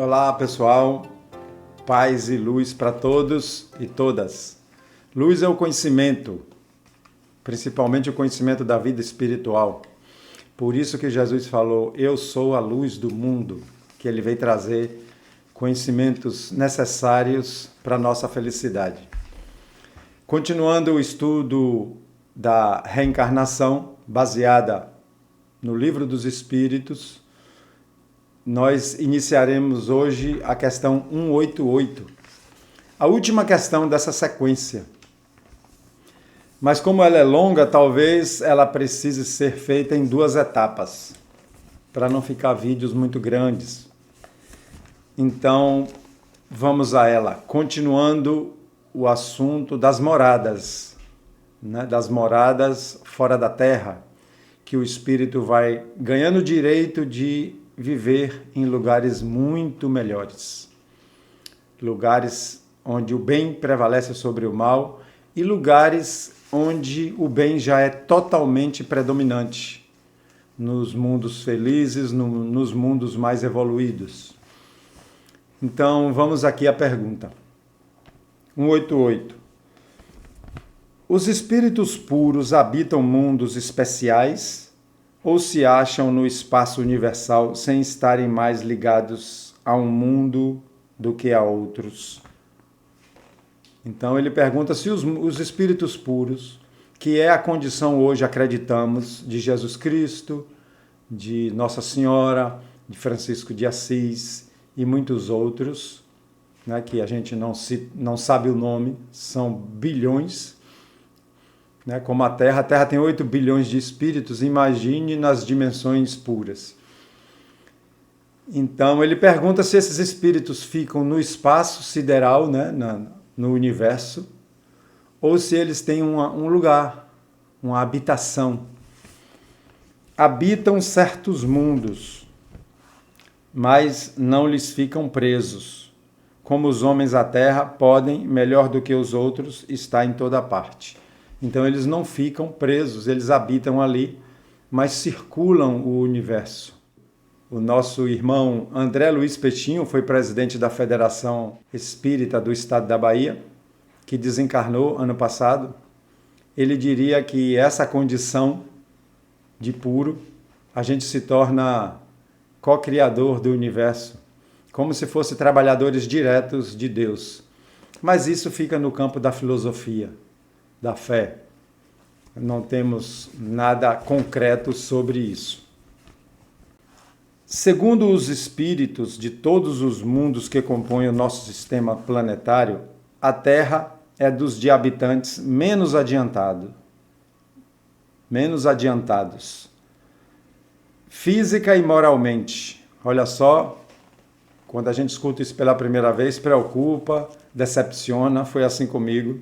Olá pessoal, paz e luz para todos e todas. Luz é o conhecimento, principalmente o conhecimento da vida espiritual. Por isso que Jesus falou, eu sou a luz do mundo, que ele veio trazer conhecimentos necessários para a nossa felicidade. Continuando o estudo da reencarnação, baseada no Livro dos Espíritos, nós iniciaremos hoje a questão 188, a última questão dessa sequência. Mas como ela é longa, talvez ela precise ser feita em duas etapas, para não ficar vídeos muito grandes. Então, vamos a ela, continuando o assunto das moradas, das moradas fora da Terra, que o espírito vai ganhando o direito de viver em lugares muito melhores. Lugares onde o bem prevalece sobre o mal e lugares onde o bem já é totalmente predominante. Nos mundos felizes, nos mundos mais evoluídos. Então, vamos aqui à pergunta. 188. Os espíritos puros habitam mundos especiais ou se acham no espaço universal sem estarem mais ligados a um mundo do que a outros? Então ele pergunta se os espíritos puros, que é a condição hoje, acreditamos, de Jesus Cristo, de Nossa Senhora, de Francisco de Assis e muitos outros, que a gente não sabe o nome, são bilhões, como a Terra tem 8 bilhões de espíritos, imagine nas dimensões puras. Então ele pergunta se esses espíritos ficam no espaço sideral, no universo, ou se eles têm um lugar, uma habitação. Habitam certos mundos, mas não lhes ficam presos. Como os homens à Terra podem, melhor do que os outros, estar em toda parte. Então eles não ficam presos, eles habitam ali, mas circulam o universo. O nosso irmão André Luiz Petinho foi presidente da Federação Espírita do Estado da Bahia, que desencarnou ano passado. Ele diria que essa condição de puro, a gente se torna co-criador do universo, como se fosse trabalhadores diretos de Deus. Mas isso fica no campo da filosofia, da fé. Não temos nada concreto sobre isso. Segundo os espíritos de todos os mundos que compõem o nosso sistema planetário, a Terra é dos de habitantes menos adiantados. Física e moralmente. Olha só, quando a gente escuta isso pela primeira vez, preocupa, decepciona, foi assim comigo,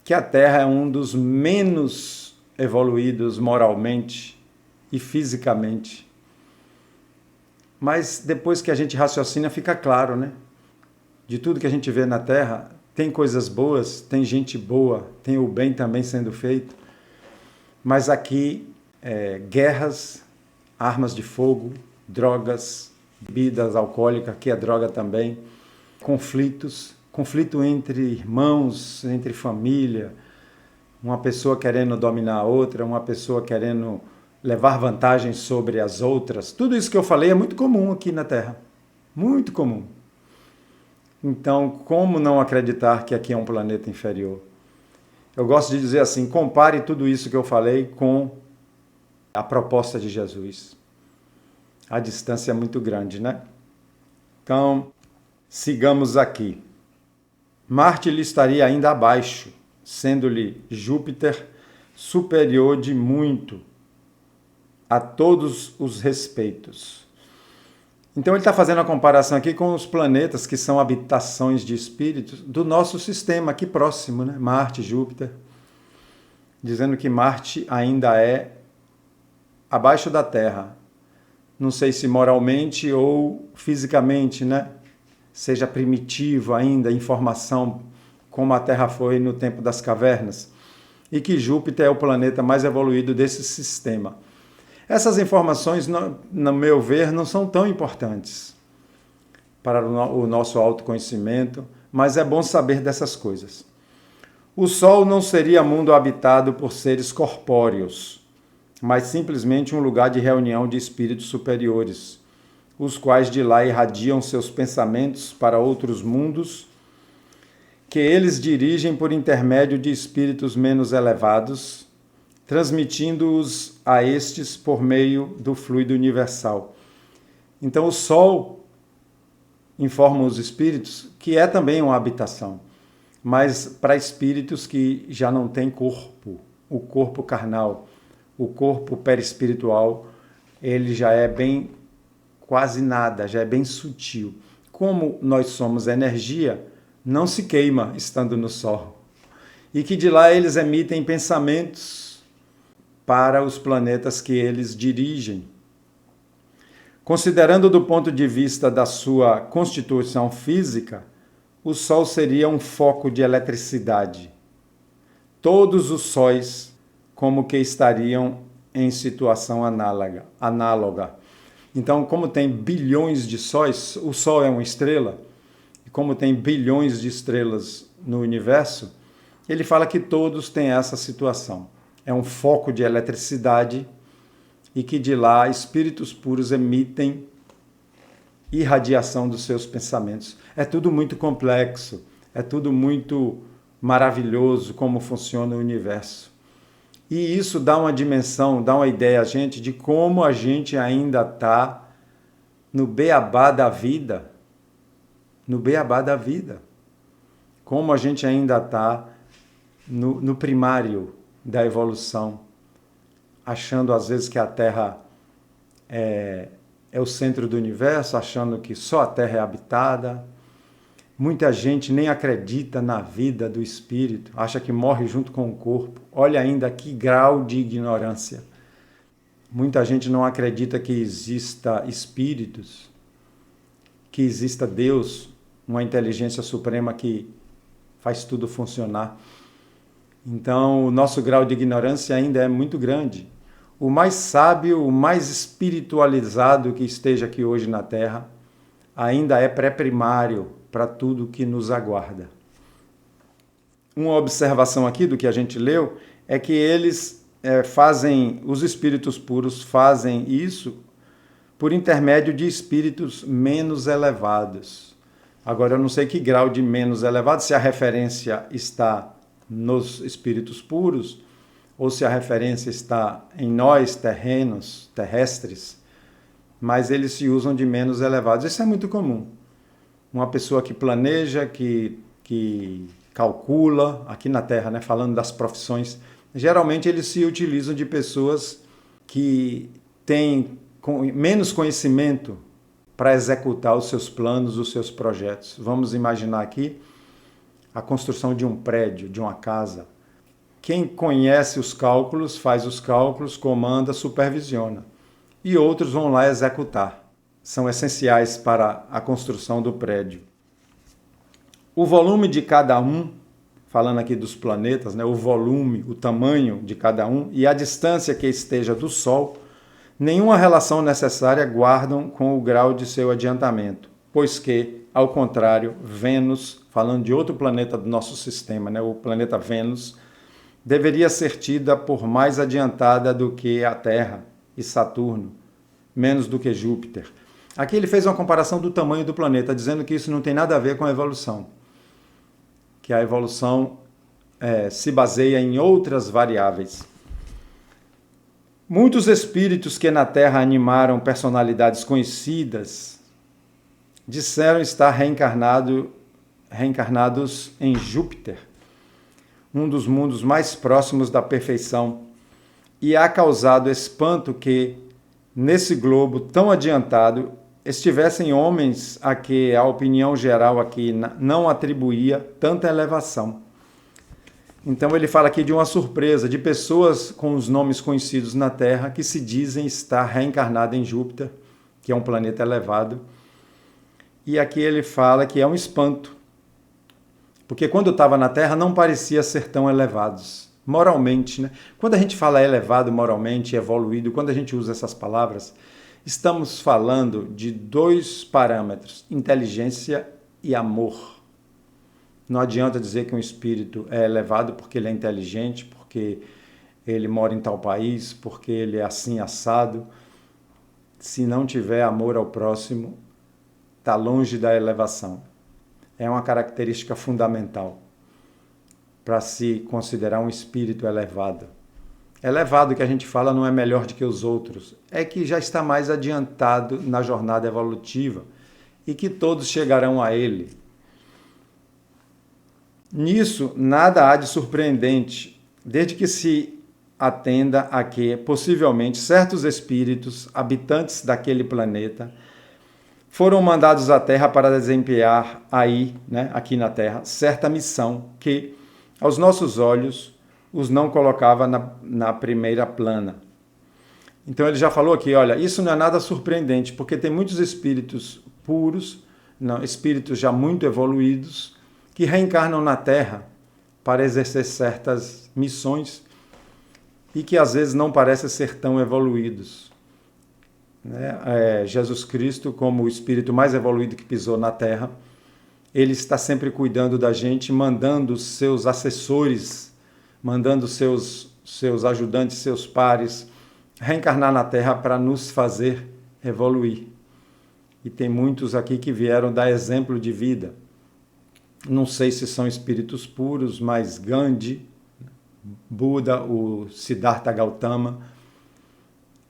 que a Terra é um dos menos evoluídos moralmente e fisicamente. Mas depois que a gente raciocina, fica claro, De tudo que a gente vê na Terra, tem coisas boas, tem gente boa, tem o bem também sendo feito. Mas aqui, guerras, armas de fogo, drogas, bebidas alcoólicas, que é droga também, conflito entre irmãos, entre família, uma pessoa querendo dominar a outra, uma pessoa querendo levar vantagem sobre as outras. Tudo isso que eu falei é muito comum aqui na Terra. Muito comum. Então, como não acreditar que aqui é um planeta inferior? Eu gosto de dizer assim, compare tudo isso que eu falei com a proposta de Jesus. A distância é muito grande, Então, sigamos aqui. Marte lhe estaria ainda abaixo, sendo-lhe Júpiter superior de muito a todos os respeitos. Então ele está fazendo a comparação aqui com os planetas que são habitações de espíritos do nosso sistema aqui próximo, Marte, Júpiter, dizendo que Marte ainda é abaixo da Terra. Não sei se moralmente ou fisicamente, seja primitivo ainda, informação como a Terra foi no tempo das cavernas, e que Júpiter é o planeta mais evoluído desse sistema. Essas informações, no meu ver, não são tão importantes. para o nosso autoconhecimento, mas é bom saber dessas coisas. O Sol não seria mundo habitado por seres corpóreos, mas simplesmente um lugar de reunião de espíritos superiores, os quais de lá irradiam seus pensamentos para outros mundos, que eles dirigem por intermédio de espíritos menos elevados, transmitindo-os a estes por meio do fluido universal. Então o Sol informa os espíritos que é também uma habitação, mas para espíritos que já não têm corpo, o corpo carnal, o corpo perispiritual, ele já é bem quase nada, já é bem sutil. Como nós somos energia, não se queima estando no Sol. E que de lá eles emitem pensamentos para os planetas que eles dirigem. Considerando do ponto de vista da sua constituição física, o Sol seria um foco de eletricidade. Todos os sóis como que estariam em situação análoga. Então, como tem bilhões de sóis, o Sol é uma estrela, e como tem bilhões de estrelas no universo, ele fala que todos têm essa situação. É um foco de eletricidade e que de lá espíritos puros emitem irradiação dos seus pensamentos. É tudo muito complexo, é tudo muito maravilhoso como funciona o universo. E isso dá uma dimensão, dá uma ideia a gente de como a gente ainda está no beabá da vida. No beabá da vida. Como a gente ainda está no primário da evolução, achando às vezes que a Terra é o centro do universo, achando que só a Terra é habitada. Muita gente nem acredita na vida do espírito, acha que morre junto com o corpo. Olha ainda que grau de ignorância. Muita gente não acredita que exista espíritos, que exista Deus, uma inteligência suprema que faz tudo funcionar. Então, o nosso grau de ignorância ainda é muito grande. O mais sábio, o mais espiritualizado que esteja aqui hoje na Terra, ainda é pré-primário para tudo que nos aguarda. Uma observação aqui do que a gente leu é que eles os espíritos puros fazem isso por intermédio de espíritos menos elevados. Agora, eu não sei que grau de menos elevado, se a referência está nos espíritos puros, ou se a referência está em nós, terrestres, mas eles se usam de menos elevados. Isso é muito comum. Uma pessoa que planeja, que calcula, aqui na Terra, né, falando das profissões, geralmente eles se utilizam de pessoas que têm menos conhecimento para executar os seus planos, os seus projetos. Vamos imaginar aqui a construção de um prédio, de uma casa. Quem conhece os cálculos, faz os cálculos, comanda, supervisiona. E outros vão lá executar. São essenciais para a construção do prédio. O volume de cada um, falando aqui dos planetas, né, o volume, o tamanho de cada um e a distância que esteja do Sol, nenhuma relação necessária guardam com o grau de seu adiantamento, pois que, ao contrário, Vênus, falando de outro planeta do nosso sistema, né, o planeta Vênus, deveria ser tida por mais adiantada do que a Terra e Saturno, menos do que Júpiter. Aqui ele fez uma comparação do tamanho do planeta, dizendo que isso não tem nada a ver com a evolução. Que a evolução se baseia em outras variáveis. Muitos espíritos que na Terra animaram personalidades conhecidas disseram estar reencarnados em Júpiter, um dos mundos mais próximos da perfeição, e há causado espanto que, nesse globo tão adiantado, estivessem homens a que a opinião geral aqui não atribuía tanta elevação. Então ele fala aqui de uma surpresa, de pessoas com os nomes conhecidos na Terra que se dizem estar reencarnadas em Júpiter, que é um planeta elevado. E aqui ele fala que é um espanto, porque quando estava na Terra não parecia ser tão elevados, moralmente, né? Quando a gente fala elevado moralmente, evoluído, quando a gente usa essas palavras, Estamos falando de dois parâmetros, inteligência e amor. Não adianta dizer que um espírito é elevado porque ele é inteligente, porque ele mora em tal país, porque ele é assim assado. Se não tiver amor ao próximo, está longe da elevação. É uma característica fundamental para se considerar um espírito elevado. Elevado que a gente fala não é melhor do que os outros, é que já está mais adiantado na jornada evolutiva e que todos chegarão a ele. Nisso, nada há de surpreendente, desde que se atenda a que, possivelmente, certos espíritos, habitantes daquele planeta, foram mandados à Terra para desempenhar aqui na Terra, certa missão que, aos nossos olhos, os não colocava na primeira plana. Então ele já falou aqui, olha, isso não é nada surpreendente, porque tem muitos espíritos puros, espíritos já muito evoluídos, que reencarnam na Terra para exercer certas missões e que às vezes não parecem ser tão evoluídos. Jesus Cristo, como o espírito mais evoluído que pisou na Terra, ele está sempre cuidando da gente, mandando seus assessores, mandando seus ajudantes, seus pares, reencarnar na Terra para nos fazer evoluir. E tem muitos aqui que vieram dar exemplo de vida. Não sei se são espíritos puros, mas Gandhi, Buda, o Siddhartha Gautama,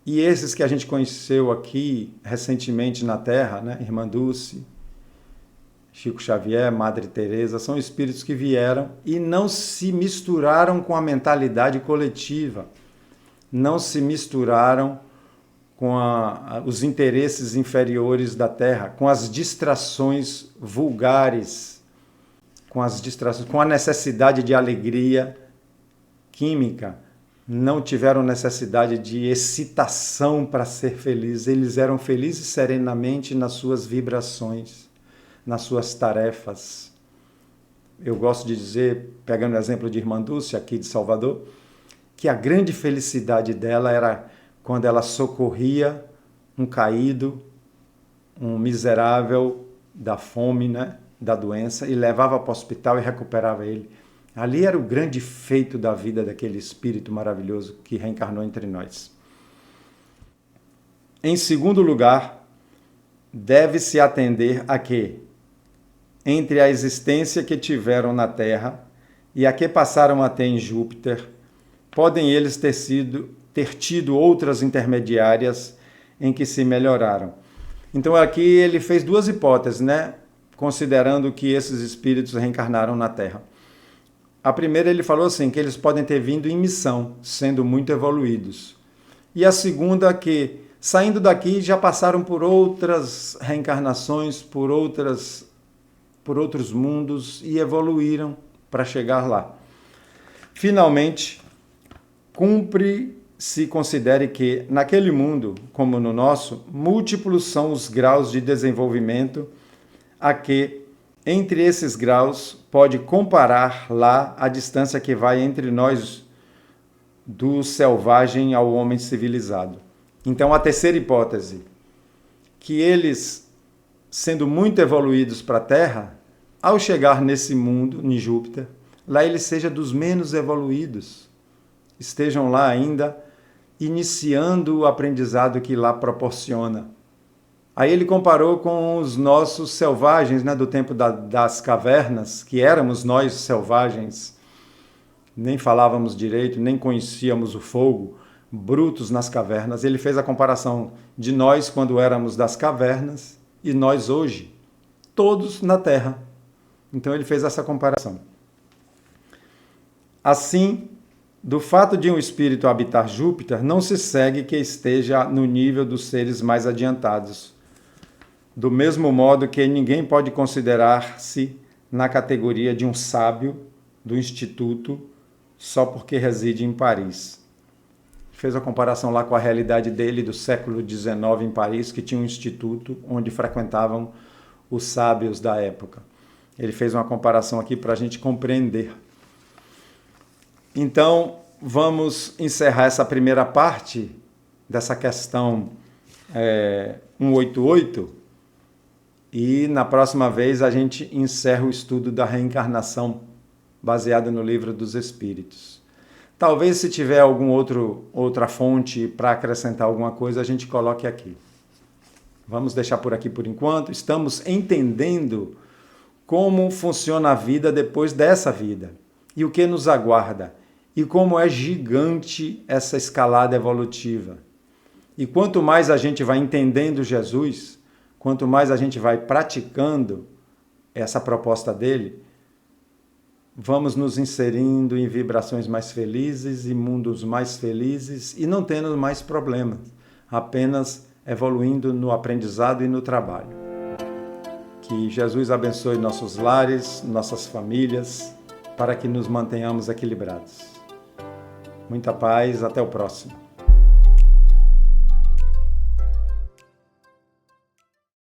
e esses que a gente conheceu aqui recentemente na Terra, Irmã Dulce, Chico Xavier, Madre Teresa, são espíritos que vieram e não se misturaram com a mentalidade coletiva, não se misturaram com os interesses inferiores da Terra, com as distrações vulgares, com a necessidade de alegria química, não tiveram necessidade de excitação para ser felizes, eles eram felizes serenamente nas suas vibrações, nas suas tarefas. Eu gosto de dizer, pegando o exemplo de Irmã Dulce, aqui de Salvador, que a grande felicidade dela era quando ela socorria um caído, um miserável da fome, da doença, e levava para o hospital e recuperava ele. Ali era o grande feito da vida daquele espírito maravilhoso que reencarnou entre nós. Em segundo lugar, deve-se atender a que, entre a existência que tiveram na Terra e a que passaram a ter em Júpiter, podem eles ter tido outras intermediárias em que se melhoraram. Então aqui ele fez duas hipóteses, considerando que esses espíritos reencarnaram na Terra. A primeira ele falou assim, que eles podem ter vindo em missão, sendo muito evoluídos. E a segunda que, saindo daqui, já passaram por outras reencarnações, por outros mundos e evoluíram para chegar lá. Finalmente, cumpre se considere que, naquele mundo, como no nosso, múltiplos são os graus de desenvolvimento a que, entre esses graus, pode comparar lá a distância que vai entre nós do selvagem ao homem civilizado. Então, a terceira hipótese, que eles, sendo muito evoluídos para a Terra, ao chegar nesse mundo, em Júpiter, lá eles sejam dos menos evoluídos, estejam lá ainda iniciando o aprendizado que lá proporciona. Aí ele comparou com os nossos selvagens, do tempo das cavernas, que éramos nós selvagens, nem falávamos direito, nem conhecíamos o fogo, brutos nas cavernas. Ele fez a comparação de nós quando éramos das cavernas e nós hoje, todos na Terra. Então ele fez essa comparação. Assim, do fato de um espírito habitar Júpiter, não se segue que esteja no nível dos seres mais adiantados. Do mesmo modo que ninguém pode considerar-se na categoria de um sábio do Instituto só porque reside em Paris. Fez a comparação lá com a realidade dele do século XIX em Paris, que tinha um instituto onde frequentavam os sábios da época. Ele fez uma comparação aqui para a gente compreender. Então, vamos encerrar essa primeira parte dessa questão 188 e na próxima vez a gente encerra o estudo da reencarnação baseado no Livro dos Espíritos. Talvez se tiver outra fonte para acrescentar alguma coisa, a gente coloque aqui. Vamos deixar por aqui por enquanto. Estamos entendendo como funciona a vida depois dessa vida e o que nos aguarda e como é gigante essa escalada evolutiva. E quanto mais a gente vai entendendo Jesus, quanto mais a gente vai praticando essa proposta dele, vamos nos inserindo em vibrações mais felizes e mundos mais felizes e não tendo mais problemas, apenas evoluindo no aprendizado e no trabalho. Que Jesus abençoe nossos lares, nossas famílias, para que nos mantenhamos equilibrados. Muita paz, até o próximo.